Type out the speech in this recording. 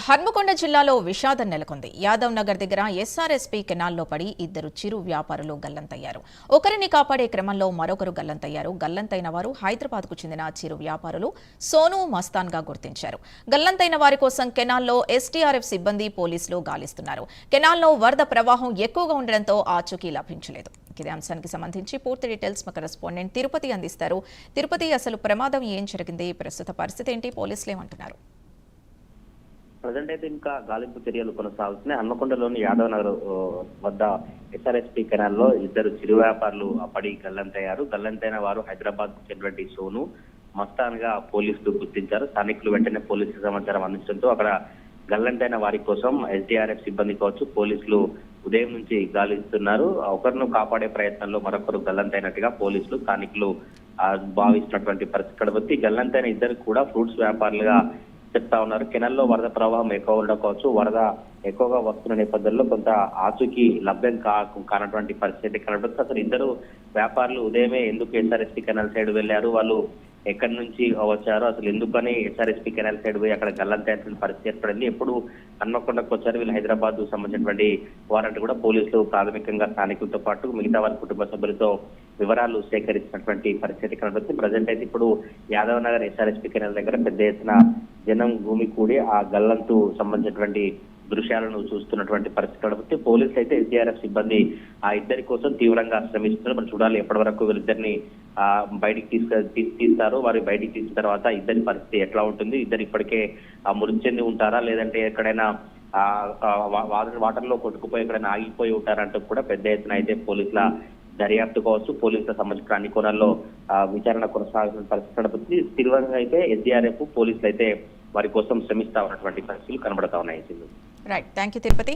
హన్మకొండ జిల్లాలో విషాదం నెలకొంది. యాదవ్ నగర్ దగ్గర ఎస్ఆర్ఎస్పీ కెనాల్లో పడి ఇద్దరు చిరు వ్యాపారులు గల్లంతయ్యారు. ఒకరిని కాపాడే క్రమంలో మరొకరు గల్లంతయ్యారు. గల్లంతైన వారు హైదరాబాద్కు చెందిన చిరు వ్యాపారులు సోను మస్తాన్గా గుర్తించారు. గల్లంతైన వారి కోసం కెనాల్లో ఎస్టీఆర్ఎఫ్ సిబ్బంది పోలీసులు గాలిస్తున్నారు. కెనాల్లో వరద ప్రవాహం ఎక్కువగా ఉండడంతో ఆచూకీ లభించలేదు. ఇదే అంశానికి సంబంధించి పూర్తి డీటెయిల్స్ మా కరెస్పాండెంట్ తిరుపతి అందిస్తారు. తిరుపతి, అసలు ప్రమాదం ఏం జరిగింది, ప్రస్తుత పరిస్థితి ఏంటి, పోలీసులు ఏమంటున్నారు? ప్రజెంట్ అయితే ఇంకా గాలింపు చర్యలు కొనసాగుతున్నాయి. హన్మకొండలోని యాదవ్ నగర్ వద్ద ఎస్ఆర్ఎస్పీ కెనాల్లో ఇద్దరు చిరు వ్యాపారులు పడి గల్లంతయ్యారు. గల్లంతైన వారు హైదరాబాద్ కు చెందినటువంటి సోను మస్తాన్ గా పోలీసులు గుర్తించారు. స్థానికులు వెంటనే పోలీసులు సమాచారం అందించడంతో అక్కడ గల్లంతైన వారి కోసం ఎస్డీఆర్ఎఫ్ సిబ్బంది కావచ్చు పోలీసులు ఉదయం నుంచి గాలిస్తున్నారు. ఒకరిను కాపాడే ప్రయత్నంలో మరొకరు గల్లంతైనట్టుగా పోలీసులు స్థానికులు భావిస్తున్నటువంటి పరిస్థితి కనబడుతుంది. గల్లంతైన ఇద్దరు కూడా ఫ్రూట్స్ వ్యాపారులుగా చెప్తా ఉన్నారు. కెనాల్లో వరద ప్రవాహం ఎక్కువ ఉండడం కావచ్చు, వరద ఎక్కువగా వస్తున్న నేపథ్యంలో కొంత ఆచూకీ లభ్యం కానటువంటి పరిస్థితి కనబడుతుంది. అసలు ఇద్దరు వ్యాపారులు ఉదయమే ఎందుకు ఎస్ఆర్ఎస్పీ కెనాల్ సైడ్ వెళ్లారు, వాళ్ళు ఎక్కడి నుంచి వచ్చారు, అసలు ఎందుకని ఎస్ఆర్ఎస్పీ కెనాల్ సైడ్ పోయి అక్కడ గల్లంతైనటువంటి పరిస్థితి ఏర్పడింది, ఎప్పుడు హన్మకొండకు వచ్చారు వీళ్ళు హైదరాబాద్ సంబంధించినటువంటి వారంటే కూడా పోలీసులు ప్రాథమికంగా స్థానికులతో పాటు మిగతా వారి కుటుంబ సభ్యులతో వివరాలు సేకరించినటువంటి పరిస్థితి కనబడుతుంది. ప్రజెంట్ అయితే ఇప్పుడు యాదవ్ నగర్ ఎస్ఆర్ఎస్పీ కెనాల్ దగ్గర పెద్ద ఎత్తున జనం భూమి కూడి ఆ గల్లంతు సంబంధించినటువంటి దృశ్యాలను చూస్తున్నటువంటి పరిస్థితి కనబడుతుంది. పోలీసులు అయితే ఎస్డీఆర్ఎఫ్ సిబ్బంది ఆ ఇద్దరి కోసం తీవ్రంగా శ్రమిస్తున్నారు. మరి చూడాలి ఎప్పటి వరకు వీళ్ళిద్దరిని బయటికి తీస్తారు. వారి బయటికి తీసిన తర్వాత ఇద్దరి పరిస్థితి ఎట్లా ఉంటుంది, ఇద్దరు ఇప్పటికే మృతి చెంది ఉంటారా లేదంటే ఎక్కడైనా వాటర్ లో కొట్టుకుపోయి ఎక్కడైనా ఆగిపోయి ఉంటారంటూ కూడా పెద్ద ఎత్తున అయితే పోలీసుల దర్యాప్తు కావచ్చు, పోలీసుల సంబంధించిన అన్ని కోణాల్లో విచారణ కొనసాగుతున్న పరిస్థితి కనబడుతుంది. తీవ్రంగా అయితే ఎస్డీఆర్ఎఫ్ పోలీసులు అయితే వారి కోసం శ్రమిస్తా ఉన్నటువంటి పరిస్థితులు కనబడతా ఉన్నాయి. Right, thank you Tirupati.